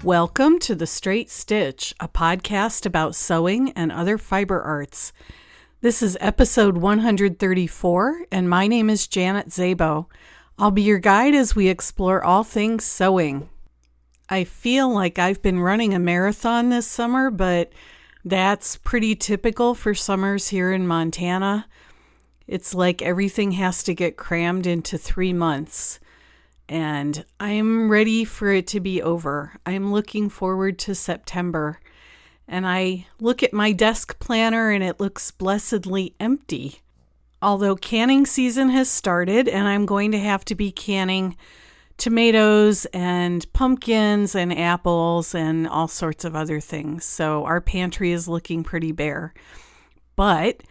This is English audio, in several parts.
Welcome to The Straight Stitch, a podcast about sewing and other fiber arts. This is episode 134, and my name is Janet Szabo. I'll be your guide as we explore all things sewing. I feel like I've been running a marathon this summer, but that's pretty typical for summers here in Montana. It's like everything has to get crammed into 3 months. And I'm ready for it to be over. I'm looking forward to September. And I look at my desk planner and it looks blessedly empty. Although canning season has started and I'm going to have to be canning tomatoes and pumpkins and apples and all sorts of other things. So our pantry is looking pretty bare. But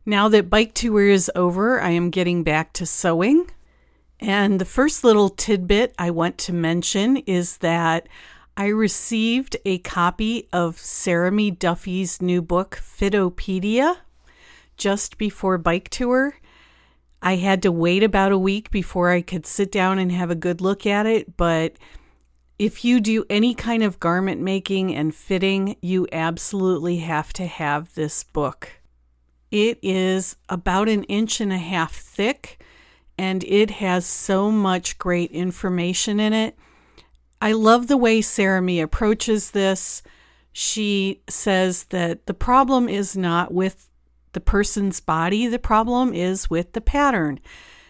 now that bike tour is over, I am getting back to sewing. And the first little tidbit I want to mention is that I received a copy of Sarah Me Duffy's new book, Fitopedia, just before bike tour. I had to wait about a week before I could sit down and have a good look at it, but if you do any kind of garment making and fitting, you absolutely have to have this book. It is about 1.5 inches thick, and it has so much great information in it. I love the way Sarah Me approaches this. She says that the problem is not with the person's body, the problem is with the pattern.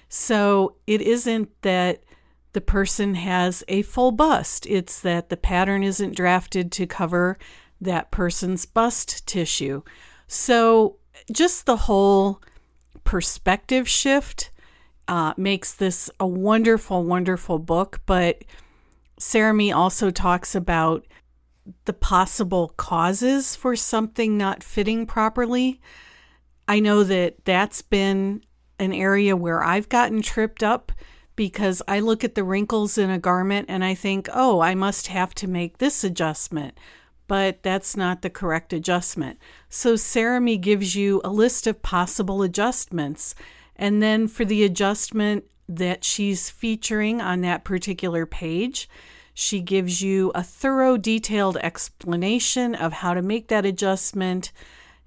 So it isn't that the person has a full bust, it's that the pattern isn't drafted to cover that person's bust tissue. So just the whole perspective shift makes this a wonderful, wonderful book. But Sarah Me also talks about the possible causes for something not fitting properly. I know that that's been an area where I've gotten tripped up because I look at the wrinkles in a garment and I think, oh, I must have to make this adjustment. But that's not the correct adjustment. So Sarah Me gives you a list of possible adjustments. And then for the adjustment that she's featuring on that particular page, she gives you a thorough, detailed explanation of how to make that adjustment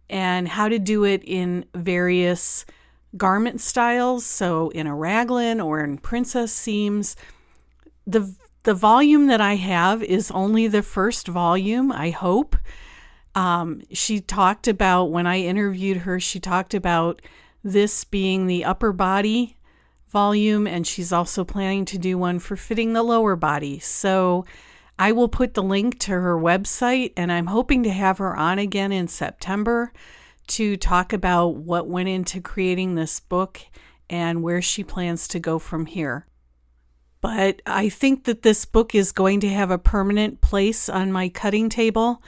and how to do it in various garment styles. So in a raglan or in princess seams. The volume that I have is only the first volume, I hope. She talked about, when I interviewed her, she talked about this being the upper body volume, and she's also planning to do one for fitting the lower body. So I will put the link to her website, and I'm hoping to have her on again in September to talk about what went into creating this book and where she plans to go from here. But I think that this book is going to have a permanent place on my cutting table.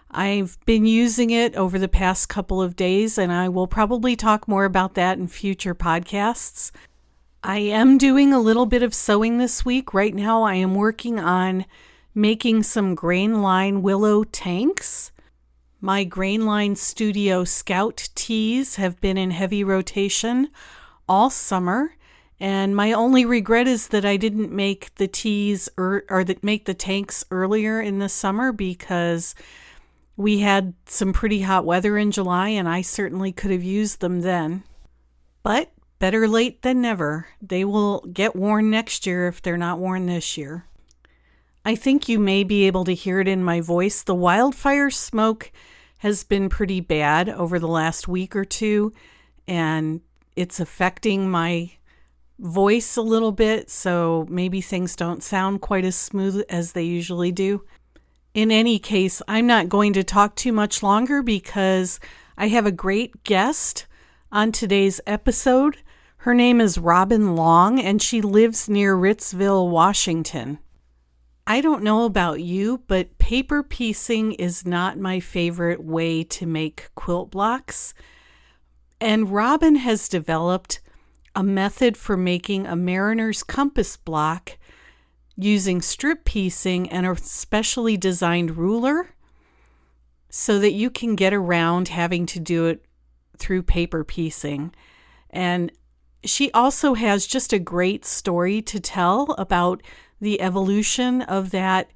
I've been using it over the past couple of days, and I will probably talk more about that in future podcasts. I am doing a little bit of sewing this week. Right now, I am working on making some grain line willow tanks. My grain line Studio Scout tees have been in heavy rotation all summer, and my only regret is that I didn't make the tees make the tanks earlier in the summer because we had some pretty hot weather in July, and I certainly could have used them then. But better late than never. They will get worn next year if they're not worn this year. I think you may be able to hear it in my voice. The wildfire smoke has been pretty bad over the last week or two, and it's affecting my voice a little bit, so maybe things don't sound quite as smooth as they usually do. In any case, I'm not going to talk too much longer because I have a great guest on today's episode. Her name is Robin Long, and she lives near Ritzville, Washington. I don't know about you, but paper piecing is not my favorite way to make quilt blocks. And Robin has developed a method for making a mariner's compass block using strip piecing and a specially designed ruler so that you can get around having to do it through paper piecing. And she also has just a great story to tell about the evolution of that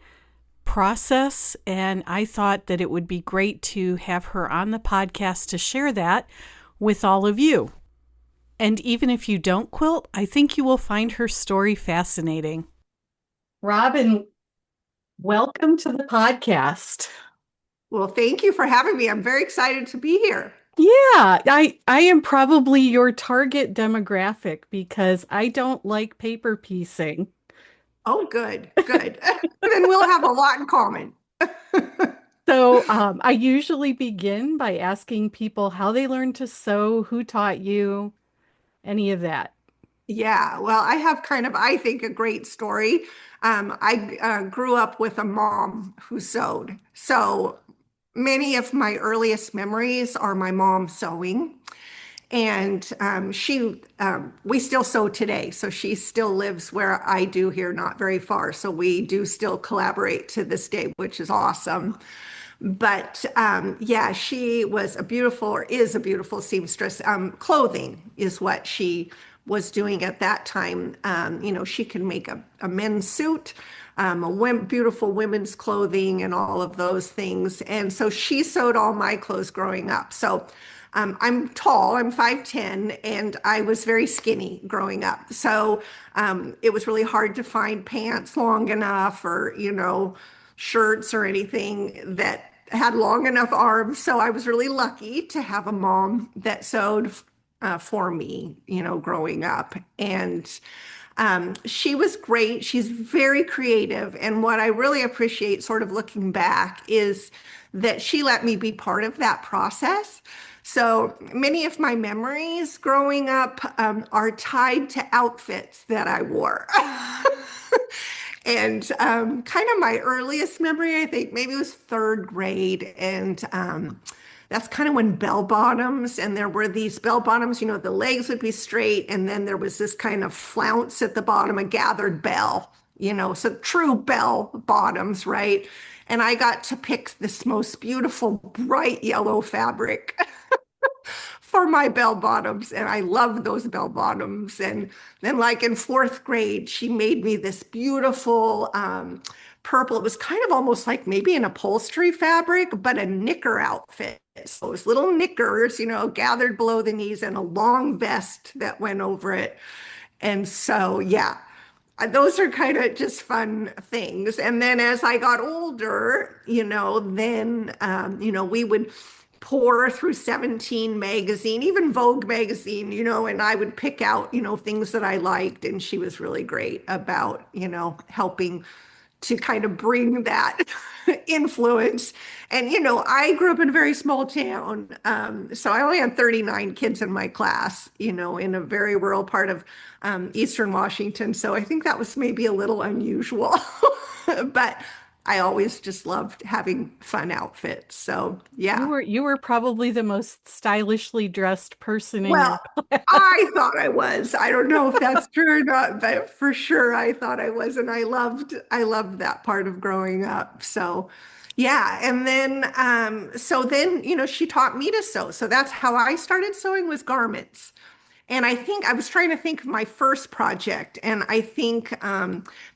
process, and I thought that it would be great to have her on the podcast to share that with all of you. And even if you don't quilt, I think you will find her story fascinating. Robin, welcome to the podcast. Well, thank you for having me. I'm very excited to be here. Yeah, I am probably your target demographic because I don't like paper piecing. Oh, good, good. Then we'll have a lot in common. So I usually begin by asking people how they learned to sew, who taught you, any of that. Yeah, well, I have kind of, I think, a great story. I grew up with a mom who sewed. So many of my earliest memories are my mom sewing. And we still sew today. So she still lives where I do here, not very far. So we do still collaborate to this day, which is awesome. But yeah, she was a beautiful, or is a beautiful seamstress. Clothing is what she was doing at that time. She can make a men's suit, beautiful women's clothing, and all of those things. And so she sewed all my clothes growing up. So I'm tall, I'm 5'10", and I was very skinny growing up. So it was really hard to find pants long enough or, shirts or anything that had long enough arms. So I was really lucky to have a mom that sewed for me, growing up. And she was great. She's very creative. And what I really appreciate, sort of looking back, is that she let me be part of that process. So many of my memories growing up are tied to outfits that I wore. And kind of my earliest memory, I think maybe it was third grade. And that's kind of when bell bottoms, and there were these bell bottoms, the legs would be straight. And then there was this kind of flounce at the bottom, a gathered bell, so true bell bottoms, right? And I got to pick this most beautiful bright yellow fabric for my bell bottoms, and I loved those bell bottoms. And then, like in fourth grade, she made me this beautiful purple. It was kind of almost like maybe an upholstery fabric, but a knicker outfit. So it was little knickers, gathered below the knees, and a long vest that went over it. And so, yeah, those are kind of just fun things. And then as I got older, we would pour through 17 magazine, even Vogue magazine, and I would pick out, things that I liked. And she was really great about, helping to kind of bring that influence. And, I grew up in a very small town. So I only had 39 kids in my class, in a very rural part of Eastern Washington. So I think that was maybe a little unusual, but I always just loved having fun outfits. So You yeah. were you were probably the most stylishly dressed person in your Well, class. I thought I was. I don't know if that's true or not, but for sure I thought I was. And I loved that part of growing up. So yeah. And then she taught me to sew. So that's how I started sewing, was garments. And I think I was trying to think of my first project, and I think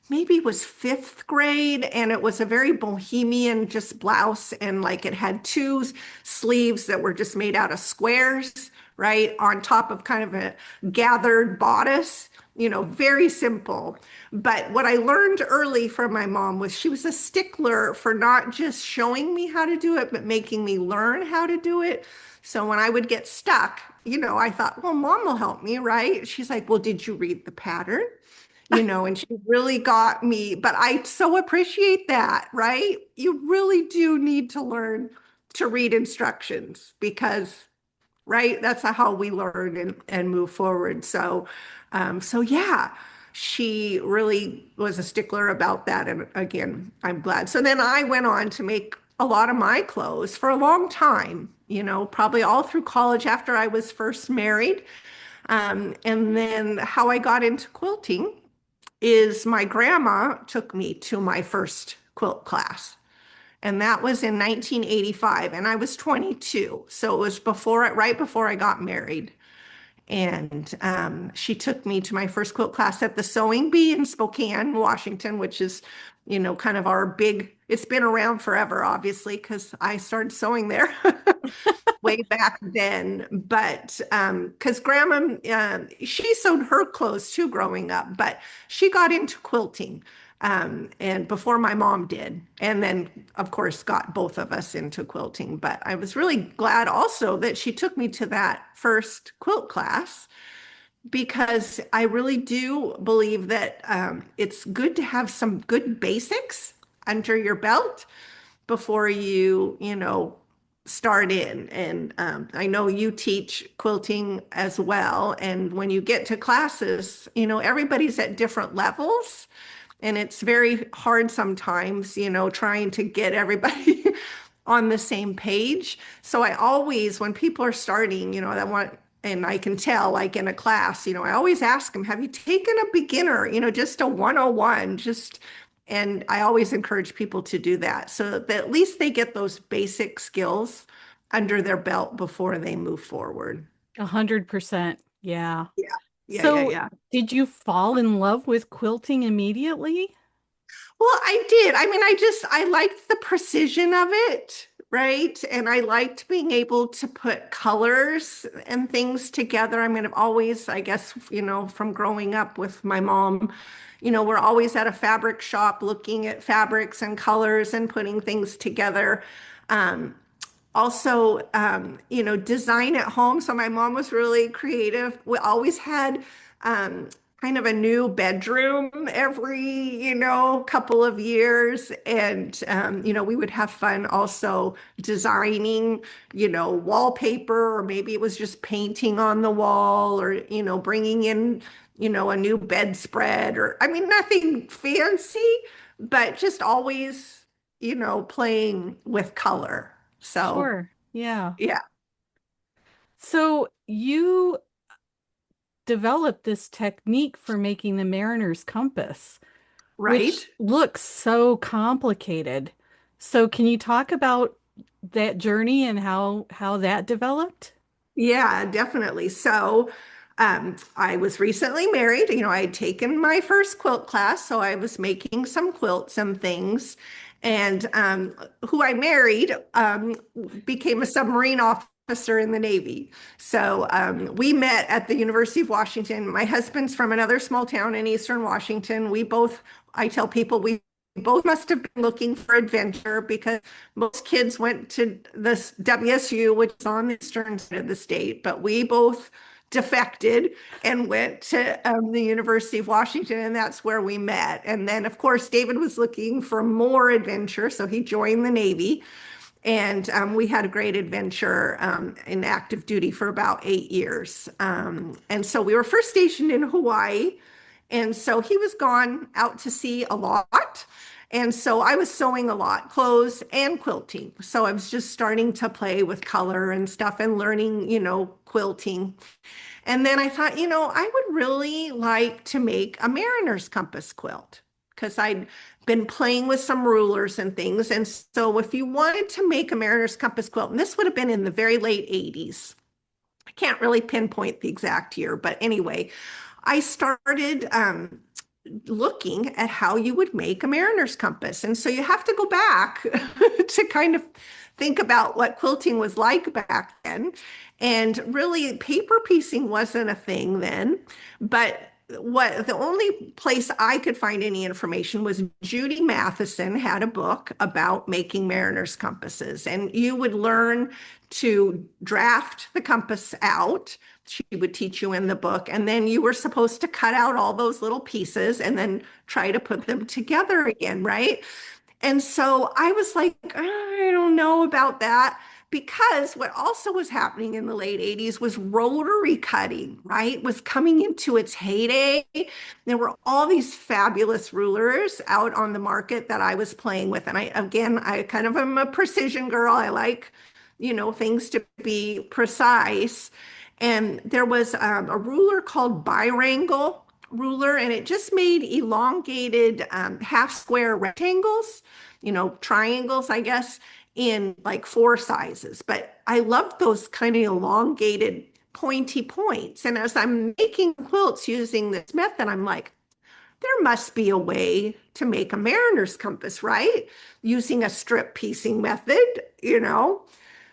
maybe it was fifth grade, and it was a very bohemian just blouse, and like it had two sleeves that were just made out of squares, right, on top of kind of a gathered bodice, very simple. But what I learned early from my mom was she was a stickler for not just showing me how to do it, but making me learn how to do it. So when I would get stuck, I thought, well, mom will help me, right? She's like, well, did you read the pattern? And she really got me. But I so appreciate that, right? You really do need to learn to read instructions because, right, that's how we learn and move forward. So yeah, she really was a stickler about that. And again, I'm glad. So then I went on to make a lot of my clothes for a long time, probably all through college after I was first married. And then how I got into quilting is my grandma took me to my first quilt class. And that was in 1985, and I was 22. So it was right before I got married. And she took me to my first quilt class at the Sewing Bee in Spokane, Washington, which is, kind of our big it's been around forever, obviously, because I started sewing there way back then. But because grandma, she sewed her clothes too growing up, but she got into quilting and before my mom did. And then, of course, got both of us into quilting. But I was really glad also that she took me to that first quilt class because I really do believe that it's good to have some good basics under your belt before start in. And I know you teach quilting as well. And when you get to classes, everybody's at different levels. And it's very hard sometimes, trying to get everybody on the same page. So I always, when people are starting, that want, and I can tell, like in a class, I always ask them, have you taken a beginner, just a 101, and I always encourage people to do that so that at least they get those basic skills under their belt before they move forward. 100%. Yeah. Yeah. Yeah, yeah, So, yeah. did you fall in love with quilting immediately? Well, I did. I mean, I liked the precision of it, right? And I liked being able to put colors and things together. I mean, I've always, I guess, from growing up with my mom, we're always at a fabric shop looking at fabrics and colors and putting things together. Um, Also, design at home. So my mom was really creative. We always had um, kind of a new bedroom every, couple of years. And, we would have fun also designing, wallpaper, or maybe it was just painting on the wall or, bringing in, a new bedspread or, I mean, nothing fancy, but just always, playing with color. So, Sure. Yeah. yeah, So, you developed this technique for making the mariner's compass, which right. looks so complicated. So, can you talk about that journey and how that developed? Yeah, definitely. So, I was recently married. I had taken my first quilt class, so I was making some quilts and things. And who I married became a submarine officer in the Navy. So we met at the University of Washington. My husband's from another small town in Eastern Washington. I tell people we both must have been looking for adventure because most kids went to this WSU, which is on the eastern side of the state, but we both defected and went to the University of Washington, and that's where we met. And then, of course, David was looking for more adventure, so he joined the Navy. And we had a great adventure in active duty for about 8 years. And so we were first stationed in Hawaii. And so he was gone out to sea a lot. And so I was sewing a lot, clothes and quilting. So I was just starting to play with color and stuff and learning, quilting. And then I thought, I would really like to make a mariner's compass quilt because I'd been playing with some rulers and things. And so if you wanted to make a mariner's compass quilt, and this would have been in the very late 80s, I can't really pinpoint the exact year, but anyway, I started looking at how you would make a mariner's compass. And so you have to go back to kind of think about what quilting was like back then. And really, paper piecing wasn't a thing then, but the only place I could find any information was Judy Matheson had a book about making mariner's compasses, and you would learn to draft the compass out. She would teach you in the book, and then you were supposed to cut out all those little pieces and then try to put them together again, right? And so I was like, I don't know about that. Because what also was happening in the late 80s was rotary cutting, right? Was coming into its heyday. There were all these fabulous rulers out on the market that I was playing with. And I kind of am a precision girl. I like, things to be precise. And there was a ruler called birangle ruler, and it just made elongated half square rectangles, triangles, I guess, in like four sizes. But I loved those kind of elongated pointy points. And as I'm making quilts using this method, I'm like, there must be a way to make a mariner's compass, right? Using a strip piecing method.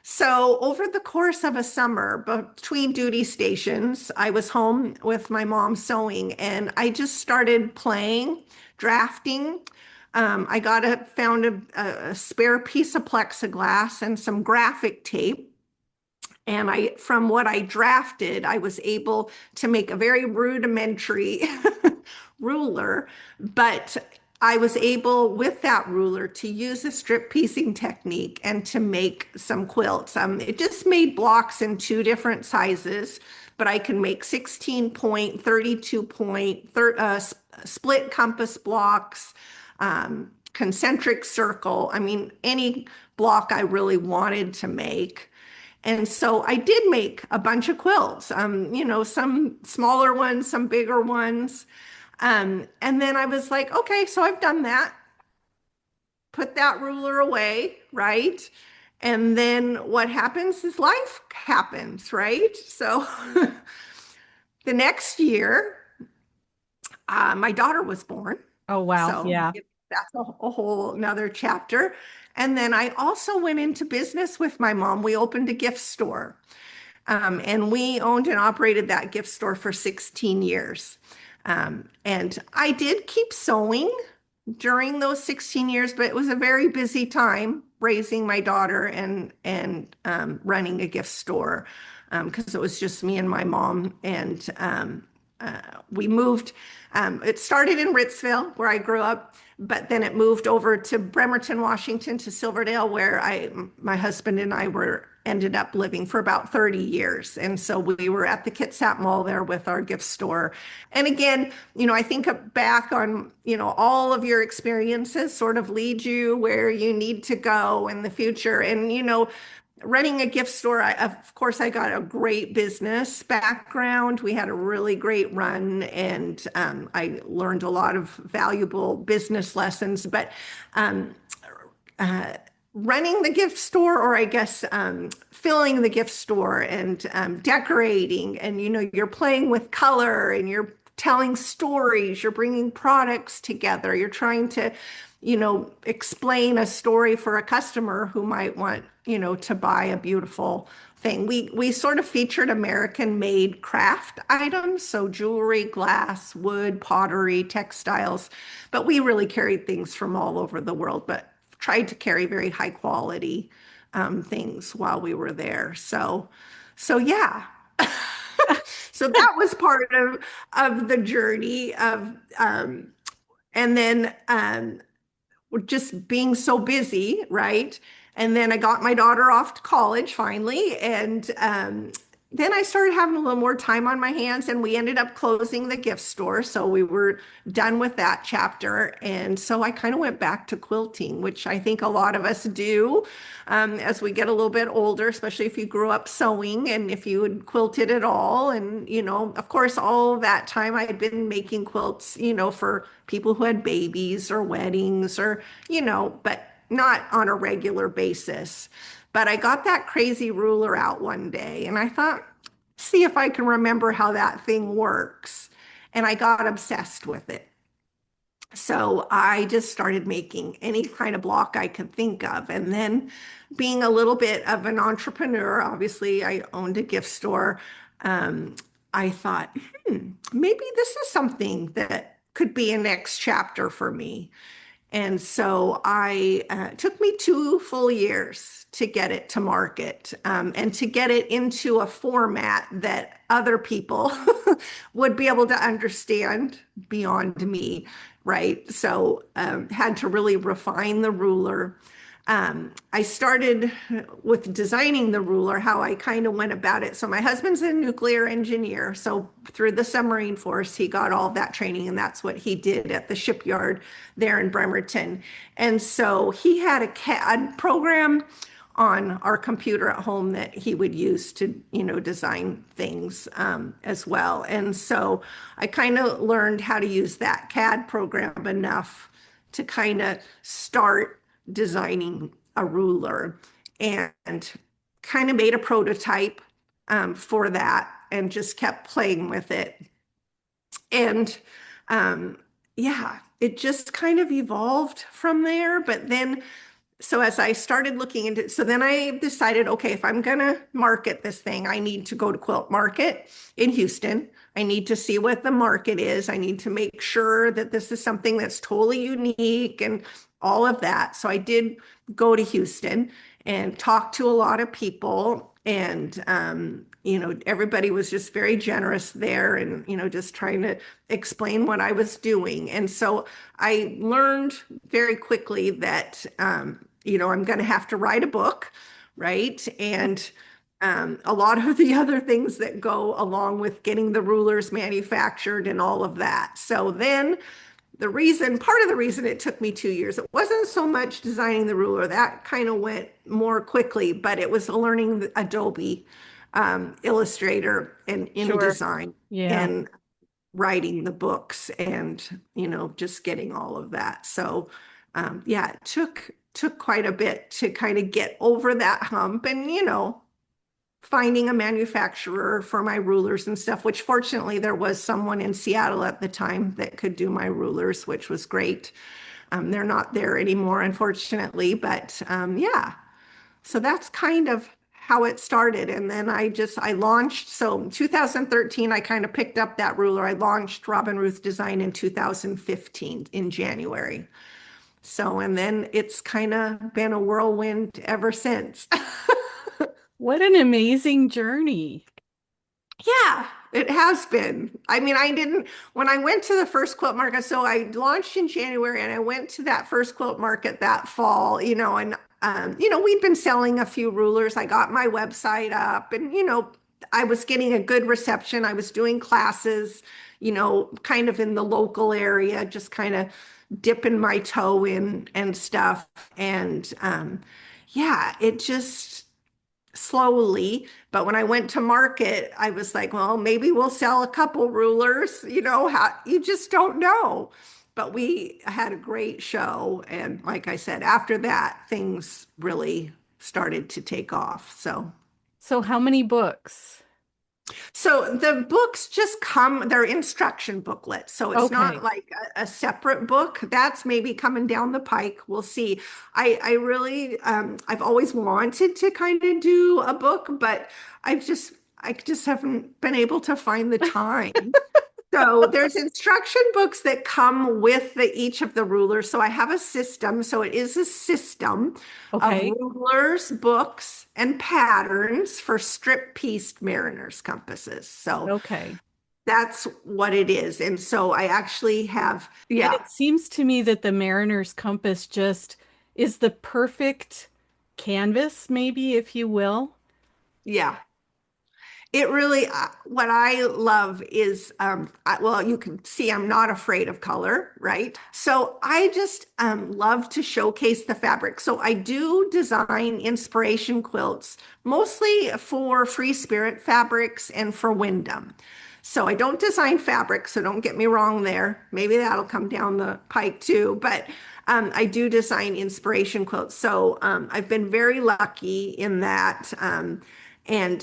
So over the course of a summer between duty stations, I was home with my mom sewing and I just started playing, drafting. Found a spare piece of plexiglass and some graphic tape. And from what I drafted, I was able to make a very rudimentary ruler, but I was able with that ruler to use a strip piecing technique and to make some quilts. It just made blocks in two different sizes, but I can make 16 point, 32 point, split compass blocks, concentric circle. I mean, any block I really wanted to make. And so I did make a bunch of quilts, some smaller ones, some bigger ones. And then I was like, okay, so I've done that. Put that ruler away, right? And then what happens is life happens, right? So the next year, my daughter was born. Oh, wow. So Yeah. that's a whole another chapter. And then I also went into business with my mom. We opened a gift store. And we owned and operated that gift store for 16 years. And I did keep sewing during those 16 years, but it was a very busy time raising my daughter and running a gift store because it was just me and my mom. And we moved. It started in Ritzville, where I grew up, but then it moved over to Bremerton, Washington, to Silverdale, where my husband and I ended up living for about 30 years. And so we were at the Kitsap Mall there with our gift store. And again, I think back on, all of your experiences sort of lead you where you need to go in the future. And, running a gift store, of course, I got a great business background. We had a really great run, and I learned a lot of valuable business lessons. But um, uh, running the gift store, or I guess filling the gift store and decorating, and you're playing with color and you're telling stories, you're bringing products together, you're trying to explain a story for a customer who might want, to buy a beautiful thing. We sort of featured American made craft items, so jewelry, glass, wood, pottery, textiles, but we really carried things from all over the world, but tried to carry very high quality things while we were there. So yeah. So that was part of the journey of and then just being so busy, right? And then I got my daughter off to college finally, and then I started having a little more time on my hands, and we ended up closing the gift store. So we were done with that chapter. And so I kind of went back to quilting, which I think a lot of us do as we get a little bit older, especially if you grew up sewing and if you had quilted at all. And, of course, all that time I had been making quilts, for people who had babies or weddings or, but not on a regular basis. But I got that crazy ruler out one day and I thought, see if I can remember how that thing works. And I got obsessed with it. So I just started making any kind of block I could think of. And then being a little bit of an entrepreneur, obviously I owned a gift store. I thought, maybe this is something that could be a next chapter for me. And so it took me 2 full years to get it to market and to get it into a format that other people would be able to understand beyond me, right? So had to really refine the ruler. I started with designing the ruler, how I kind of went about it. So my husband's a nuclear engineer. So through the submarine force, he got all of that training, and that's what he did at the shipyard there in Bremerton. And so he had a CAD program on our computer at home that he would use to, design things as well. And so I kind of learned how to use that CAD program enough to kind of start designing a ruler and kind of made a prototype for that and just kept playing with it. And yeah, it just kind of evolved from there. But then so as I started looking into, so then I decided, okay, if I'm gonna market this thing, I need to go to Quilt Market in Houston. I need to see what the market is. I need to make sure that this is something that's totally unique and all of that. So I did go to Houston and talk to a lot of people, and everybody was just very generous there, and just trying to explain what I was doing. And so I learned very quickly that I'm going to have to write a book, right? And a lot of the other things that go along with getting the rulers manufactured and all of that. So then part of the reason it took me 2 years, it wasn't so much designing the ruler, that kind of went more quickly, but it was learning the Adobe Illustrator and Sure. InDesign Yeah. and writing the books and just getting all of that. So yeah, it took quite a bit to kind of get over that hump, and finding a manufacturer for my rulers and stuff, which fortunately there was someone in Seattle at the time that could do my rulers, which was great. They're not there anymore, unfortunately, but yeah. So that's kind of how it started. And then I launched. So in 2013, I kind of picked up that ruler. I launched Robin Ruth Design in 2015 in January. So, and then it's kind of been a whirlwind ever since. What an amazing journey. Yeah, it has been. I mean, when I went to the first quilt market, so I launched in January and I went to that first quilt market that fall, and, we'd been selling a few rulers. I got my website up and, I was getting a good reception. I was doing classes, kind of in the local area, just kind of dipping my toe in and stuff. And, yeah, it just, slowly. But when I went to market, I was like, well, maybe we'll sell a couple rulers, how you just don't know. But we had a great show. And like I said, after that, things really started to take off. So, how many books? So the books just come, they're instruction booklets. So it's not Okay. like a separate book. That's maybe coming down the pike. We'll see. I really, I've always wanted to kind of do a book, but I just haven't been able to find the time. So there's instruction books that come with each of the rulers. So I have a system. So it is a system of Okay. rulers, books, and patterns for strip pieced mariner's compasses. So Okay. that's what it is. And so I actually have, And yeah, it seems to me that the mariner's compass just is the perfect canvas, maybe, if you will. yeah. It really, what I love is, well, you can see I'm not afraid of color, right? So I just love to showcase the fabric. So I do design inspiration quilts, mostly for Free Spirit fabrics and for Wyndham. So I don't design fabric, so don't get me wrong there. Maybe that'll come down the pike too, but I do design inspiration quilts. So I've been very lucky in that. And,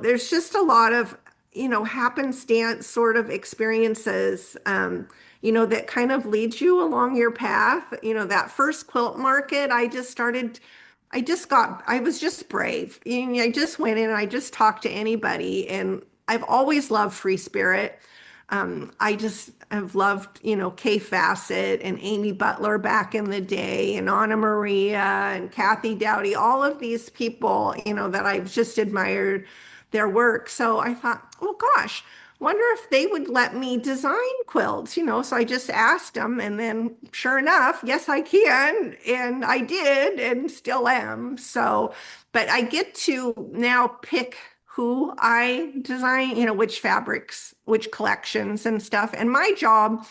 there's just a lot of, happenstance sort of experiences, that kind of leads you along your path. That first quilt market, I was just brave. I just went in and I just talked to anybody. And I've always loved Free Spirit. I just have loved, Kay Fassett and Amy Butler back in the day, and Anna Maria and Kathy Dowdy, all of these people, that I've just admired their work. So I thought, oh gosh, wonder if they would let me design quilts, So I just asked them, and then sure enough, yes, I can. And I did, and still am. So, but I get to now pick who I design, which fabrics, which collections and stuff. And my job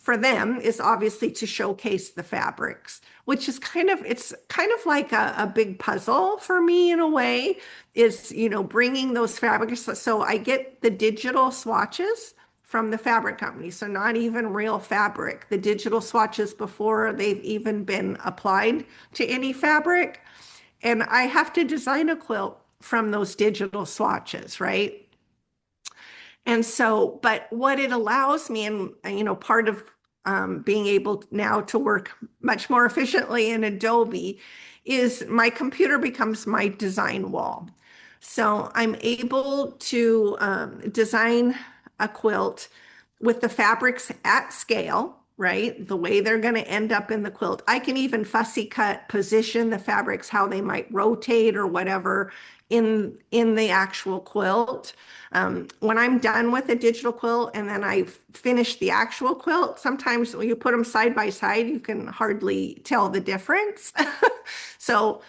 for them is obviously to showcase the fabrics, which is it's kind of like a big puzzle for me in a way, is, bringing those fabrics. So I get the digital swatches from the fabric company. So not even real fabric, the digital swatches before they've even been applied to any fabric. And I have to design a quilt from those digital swatches, right? And so, but what it allows me, and part of being able now to work much more efficiently in Adobe is my computer becomes my design wall. So I'm able to design a quilt with the fabrics at scale, right? The way they're going to end up in the quilt. I can even fussy cut, position the fabrics, how they might rotate or whatever in the actual quilt. When I'm done with a digital quilt and then I finish the actual quilt, sometimes when you put them side by side, you can hardly tell the difference. So,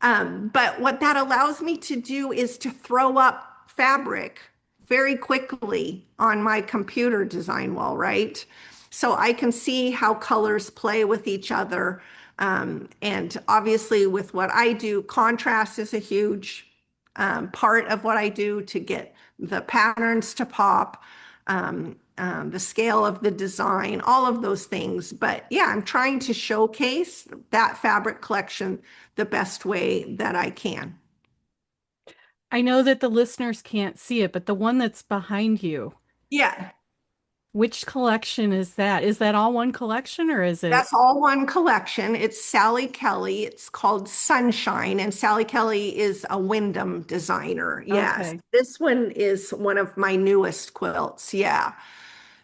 but what that allows me to do is to throw up fabric very quickly on my computer design wall, right? So I can see how colors play with each other. And obviously, with what I do, contrast is a huge part of what I do to get the patterns to pop, the scale of the design, all of those things. But yeah, I'm trying to showcase that fabric collection the best way that I can. I know that the listeners can't see it, but the one that's behind you, Yeah, which collection is that? Is that all one collection or is it? that's all one collection. It's Sally Kelly. It's called Sunshine, and Sally Kelly is a Wyndham designer. Yes. Okay. This one is one of my newest quilts. Yeah.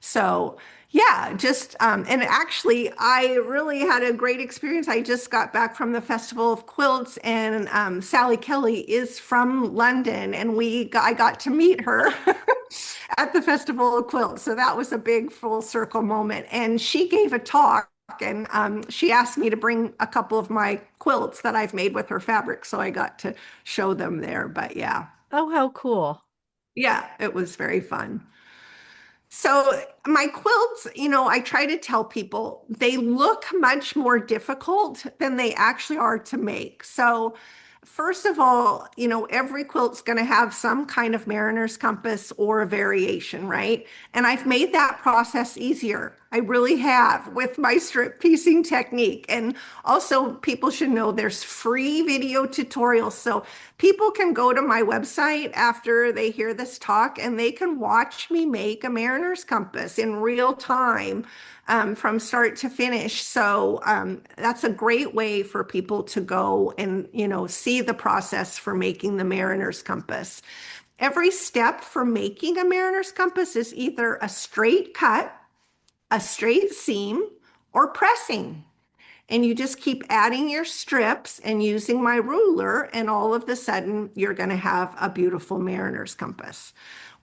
So, yeah, just and actually, I really had a great experience. I just got back from the Festival of Quilts, and Sally Kelly is from London, and I got to meet her at the Festival of Quilts. So that was a big full circle moment. And she gave a talk, and she asked me to bring a couple of my quilts that I've made with her fabric, so I got to show them there. But yeah, Oh, how cool. yeah, it was very fun. So my quilts, I try to tell people they look much more difficult than they actually are to make. So first of all, every quilt's going to have some kind of mariner's compass or a variation, right? And I've made that process easier. I really have with my strip piecing technique. And also, people should know there's free video tutorials. So people can go to my website after they hear this talk and they can watch me make a mariner's compass in real time from start to finish. So that's a great way for people to go and, see the process for making the mariner's compass. Every step for making a mariner's compass is either a straight cut, a straight seam, or pressing. And you just keep adding your strips and using my ruler, and all of a sudden, you're going to have a beautiful mariner's compass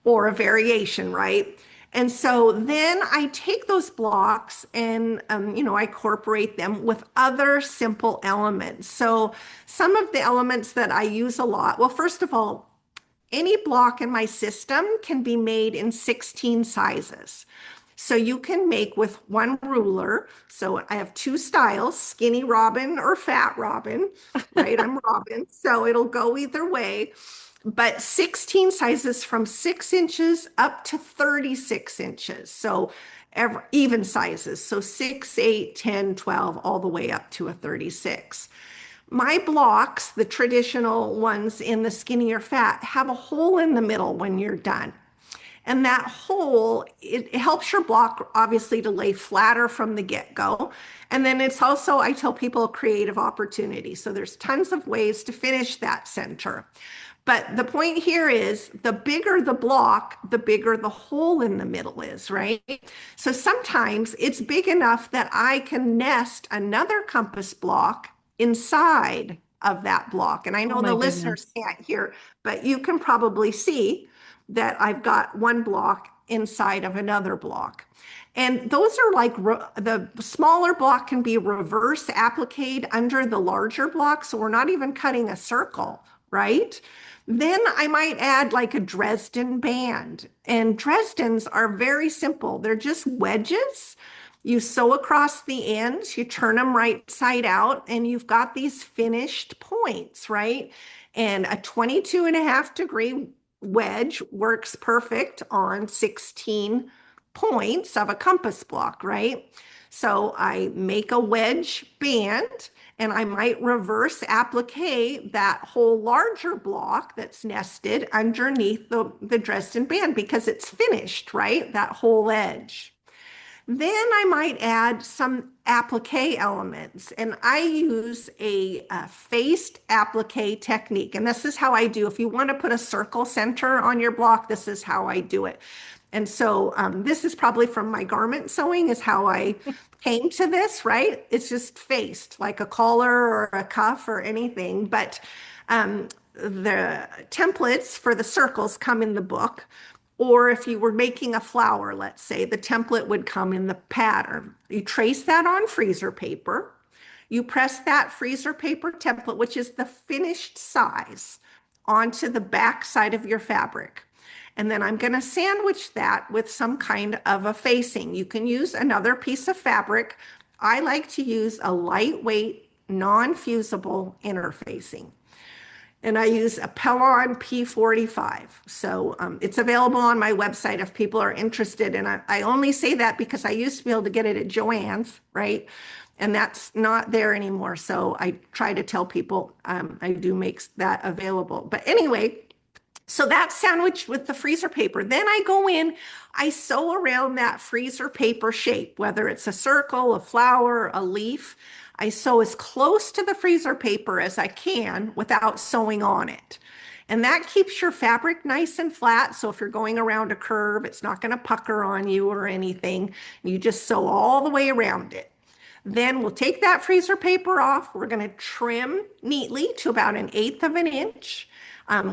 or a variation, right? And so then I take those blocks and, I incorporate them with other simple elements. So some of the elements that I use a lot, well, first of all, any block in my system can be made in 16 sizes. So you can make with one ruler. So I have two styles, skinny robin or fat robin, right? I'm robin, so it'll go either way. But 16 sizes from 6 inches up to 36 inches. So even sizes. So 6, 8, 10, 12, all the way up to a 36. My blocks, the traditional ones in the skinnier fat, have a hole in the middle when you're done. And that hole, it helps your block obviously to lay flatter from the get-go. And then it's also, I tell people, a creative opportunity. So there's tons of ways to finish that center. But the point here is the bigger the block, the bigger the hole in the middle is, right? So sometimes it's big enough that I can nest another compass block inside of that block. And I Oh know my the listeners goodness. can't hear, but you can probably see that I've got one block inside of another block. And those are like the smaller block can be reverse appliqued under the larger block. So we're not even cutting a circle, right? Then I might add like a Dresden band. And Dresdens are very simple. They're just wedges. You sew across the ends, you turn them right side out, and you've got these finished points, right? And a 22.5-degree wedge works perfect on 16 points of a compass block, right? So I make a wedge band and I might reverse applique that whole larger block that's nested underneath the Dresden band because it's finished, right? That whole edge. Then I might add some applique elements, and I use a faced applique technique. And this is how I do. If you want to put a circle center on your block, this is how I do it. And so this is probably from my garment sewing is how I came to this, right? It's just faced like a collar or a cuff or anything. But the templates for the circles come in the book. Or if you were making a flower, let's say, the template would come in the pattern. You trace that on freezer paper. You press that freezer paper template, which is the finished size, onto the back side of your fabric. And then I'm going to sandwich that with some kind of a facing. You can use another piece of fabric. I like to use a lightweight, non-fusible interfacing. And I use a Pellon P45. So it's available on my website if people are interested. And I only say that because I used to be able to get it at Joann's, right? And that's not there anymore. So I try to tell people I do make that available. But anyway, so that's sandwiched with the freezer paper. Then I go in, I sew around that freezer paper shape, whether it's a circle, a flower, a leaf. I sew as close to the freezer paper as I can without sewing on it. And that keeps your fabric nice and flat. So if you're going around a curve, it's not going to pucker on you or anything. You just sew all the way around it. Then we'll take that freezer paper off. We're going to trim neatly to about 1/8 of an inch.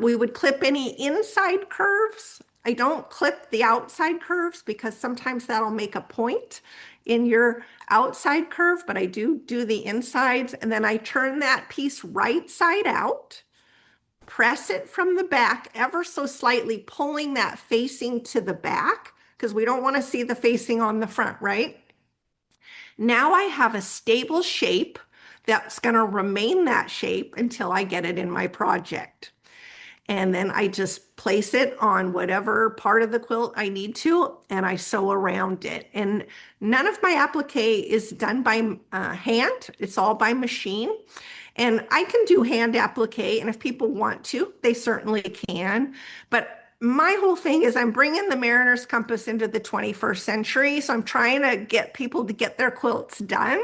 We would clip any inside curves. I don't clip the outside curves because sometimes that'll make a point in your outside curve, but I do the insides. And then I turn that piece right side out, press it from the back ever so slightly, pulling that facing to the back because we don't want to see the facing on the front, right? Now I have a stable shape that's going to remain that shape until I get it in my project. And then I just place it on whatever part of the quilt I need to, and I sew around it. And none of my applique is done by hand. It's all by machine. And I can do hand applique, and if people want to, they certainly can. But my whole thing is I'm bringing the mariner's compass into the 21st century. So I'm trying to get people to get their quilts done.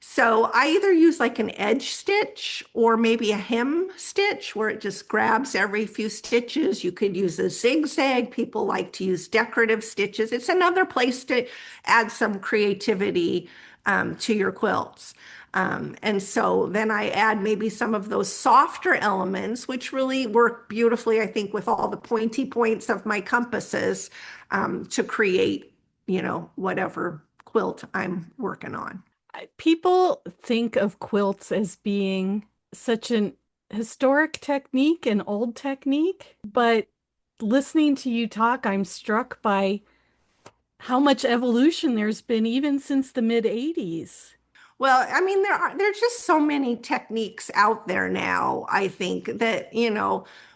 So I either use like an edge stitch or maybe a hem stitch where it just grabs every few stitches. You could use a zigzag. People like to use decorative stitches. It's another place to add some creativity to your quilts. And so then I add maybe some of those softer elements, which really work beautifully, I think, with all the pointy points of my compasses to create, whatever quilt I'm working on. People think of quilts as being such an historic technique, an old technique, but listening to you talk, I'm struck by how much evolution there's been even since the mid 80s. Well, I mean, there's just so many techniques out there now, I think that,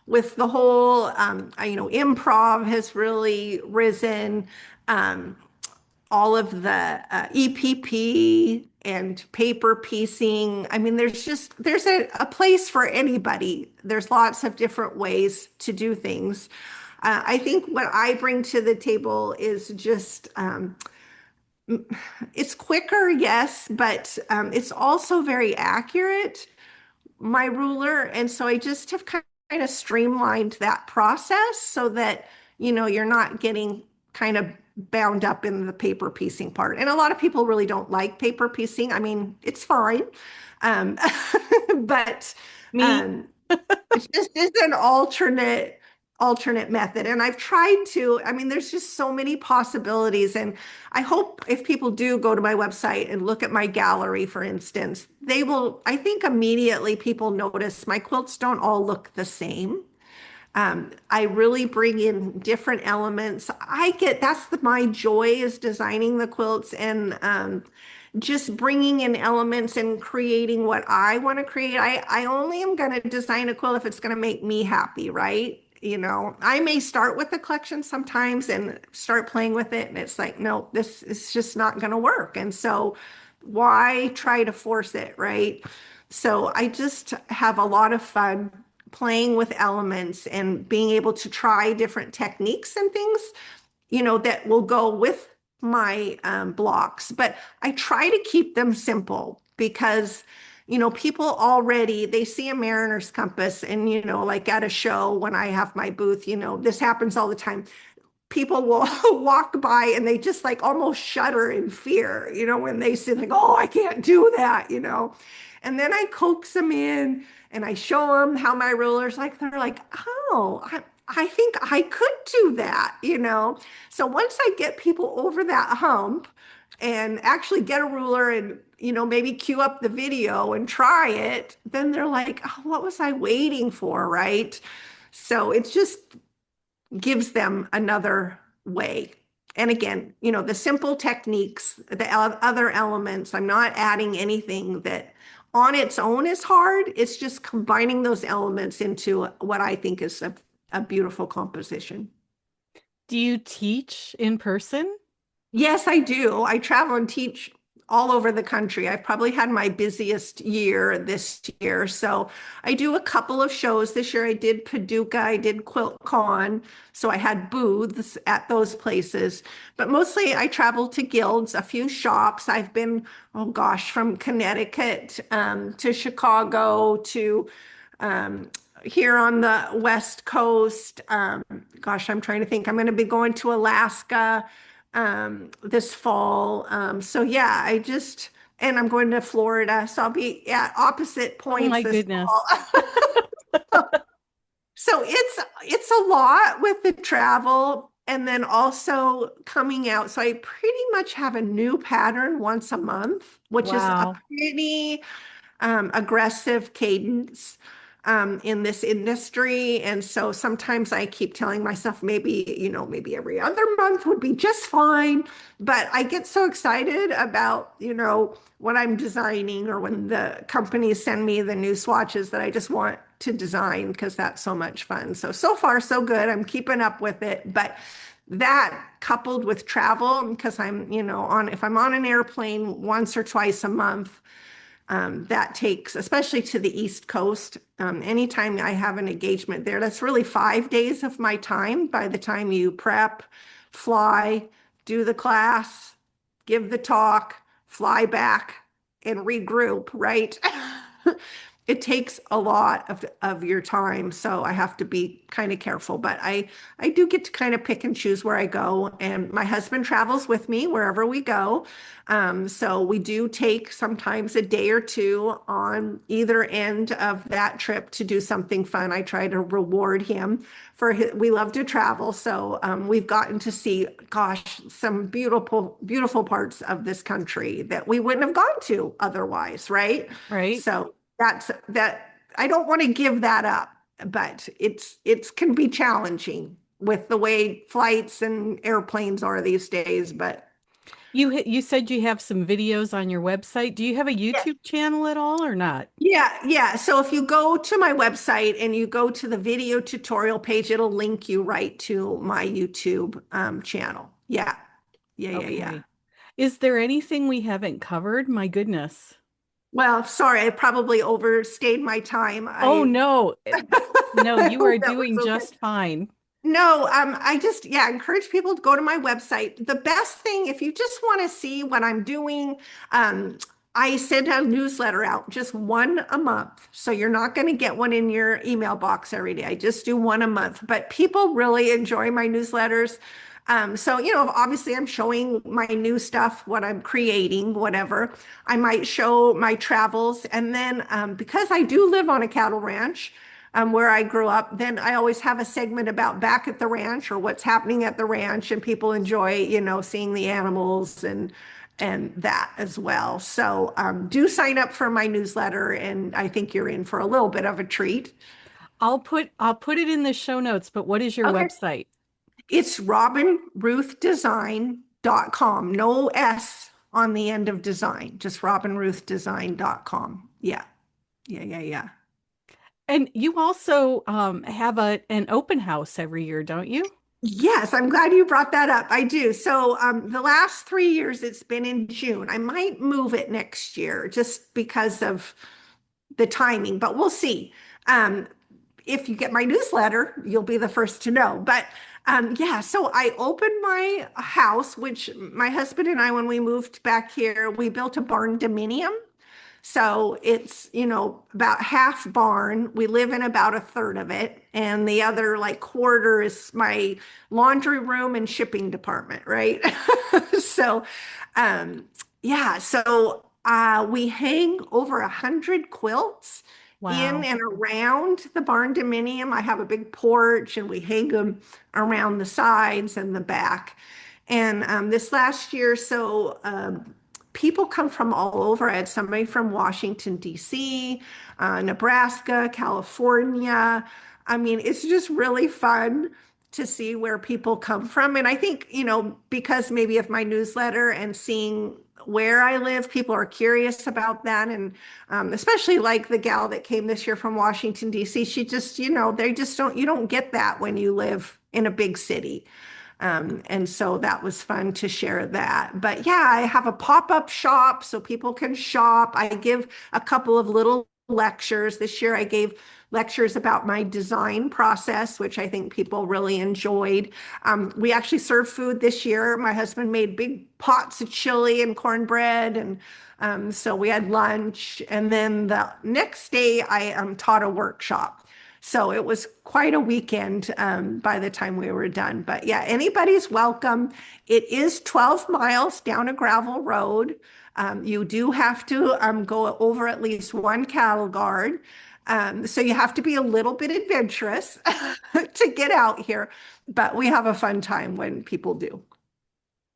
with the whole improv has really risen. Um, all of the EPP and paper piecing. I mean, there's a place for anybody. There's lots of different ways to do things. I think what I bring to the table is just it's quicker, yes, but it's also very accurate, my ruler. And so I just have kind of streamlined that process so that, you're not getting kind of bound up in the paper piecing part. And a lot of people really don't like paper piecing. I mean, it's fine. Um, but Me, um, it just is an alternate method. And I've tried to, I mean, there's just so many possibilities. And I hope if people do go to my website and look at my gallery, for instance, they will, I think immediately people notice my quilts don't all look the same. I really bring in different elements. My joy is designing the quilts and just bringing in elements and creating what I want to create. I only am going to design a quilt if it's going to make me happy, right? I may start with the collection sometimes and start playing with it, and it's like, no, this is just not going to work. And so why try to force it, right? So I just have a lot of fun playing with elements and being able to try different techniques and things, that will go with my blocks, but I try to keep them simple because, people already, they see a mariner's compass and, like at a show when I have my booth, this happens all the time. People will walk by and they just like almost shudder in fear, when they see like, oh, I can't do that. And then I coax them in and I show them how my ruler's like, they're like, oh, I think I could do that. So once I get people over that hump and actually get a ruler and, maybe cue up the video and try it, then they're like, oh, what was I waiting for? Right. So it's just gives them another way. And again, the simple techniques, the other elements, I'm not adding anything that on its own is hard. It's just combining those elements into what I think is a beautiful composition. Do you teach in person? Yes, I do. I travel and teach all over the country. I've probably had my busiest year this year. So I do a couple of shows. This year I did Paducah, I did QuiltCon. So I had booths at those places. But mostly I travel to guilds, a few shops. I've been, oh gosh, from Connecticut to Chicago to um, here on the West Coast. Gosh, I'm trying to think. I'm going to be going to Alaska this fall. So yeah, and I'm going to Florida. So I'll be at opposite Oh points my this fall. goodness. So it's a lot with the travel and then also coming out. So I pretty much have a new pattern once a month, which is a Wow. pretty aggressive cadence in this industry. And so sometimes I keep telling myself maybe every other month would be just fine. But I get so excited about, what I'm designing or when the companies send me the new swatches that I just want to design because that's so much fun. So far, so good. I'm keeping up with it. But that coupled with travel, because I'm, if I'm on an airplane once or twice a month, that takes, especially to the East Coast, anytime I have an engagement there, that's really 5 days of my time by the time you prep, fly, do the class, give the talk, fly back, and regroup, right? It takes a lot of your time, so I have to be kind of careful. But I do get to kind of pick and choose where I go, and my husband travels with me wherever we go. So we do take sometimes a day or two on either end of that trip to do something fun. I try to reward him for we love to travel. So we've gotten to see, gosh, some beautiful, beautiful parts of this country that we wouldn't have gone to otherwise, right? Right? So that I don't want to give that up, but it's can be challenging with the way flights and airplanes are these days. But You said you have some videos on your website. Do you have a yeah, YouTube channel at all or not? yeah. So if you go to my website and you go to the video tutorial page, it'll link you right to my YouTube channel. Yeah. Okay. Is there anything we haven't covered? My goodness. Well, sorry, I probably overstayed my time. Oh I no. No, I you are hope that was doing okay. just fine. No, I just, yeah, encourage people to go to my website. The best thing, if you just want to see what I'm doing, um, I send a newsletter out, just one a month. So you're not going to get one in your email box every day. I just do one a month, but people really enjoy my newsletters. So, obviously I'm showing my new stuff, what I'm creating, whatever. I might show my travels. And then because I do live on a cattle ranch, where I grew up, then I always have a segment about back at the ranch or what's happening at the ranch, and people enjoy, seeing the animals and that as well. So do sign up for my newsletter, and I think you're in for a little bit of a treat. I'll put it in the show notes, but what is your Okay. website? It's robinruthdesign.com. No S on the end of design, just robinruthdesign.com. Yeah. And you also have an open house every year, don't you? Yes, I'm glad you brought that up. I do. So the last 3 years, it's been in June. I might move it next year just because of the timing, but we'll see. Um, if you get my newsletter, you'll be the first to know. But yeah, so I opened my house, which my husband and I, when we moved back here, we built a barn dominium. So it's, about half barn. We live in about a third of it. And the other like quarter is my laundry room and shipping department, right? So, um, yeah, so we hang over 100 quilts in Wow. and around the barn dominium. I have a big porch and we hang them around the sides and the back. And this last year, people come from all over. I had somebody from Washington, D.C., Nebraska, California. I mean, it's just really fun to see where people come from. And I think, because maybe of my newsletter and seeing where I live, people are curious about that. And especially like the gal that came this year from Washington, D.C., she just, they just don't, you don't get that when you live in a big city. And so that was fun to share that. But yeah, I have a pop-up shop so people can shop. I give a couple of little lectures. This year I gave lectures about my design process, which I think people really enjoyed. We actually served food this year. My husband made big pots of chili and cornbread, and so we had lunch. And then the next day, I taught a workshop. So it was quite a weekend by the time we were done. But yeah, anybody's welcome. It is 12 miles down a gravel road. You do have to go over at least one cattle guard. So you have to be a little bit adventurous to get out here. But we have a fun time when people do.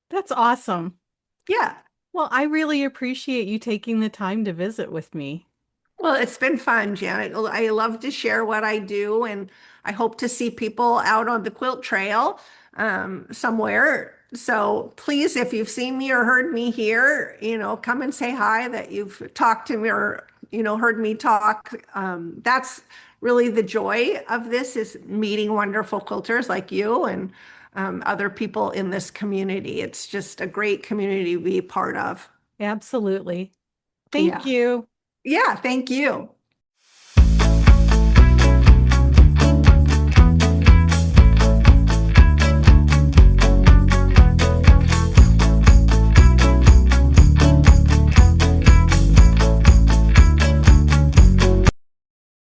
That's awesome. Yeah. Well, I really appreciate you taking the time to visit with me. Well, it's been fun, Janet. I love to share what I do, and I hope to see people out on the quilt trail somewhere. So please, if you've seen me or heard me here, come and say hi that you've talked to me or, heard me talk. That's really the joy of this is meeting wonderful quilters like you and other people in this community. It's just a great community to be part of. Absolutely. Thank Yeah. you. Yeah. Thank you.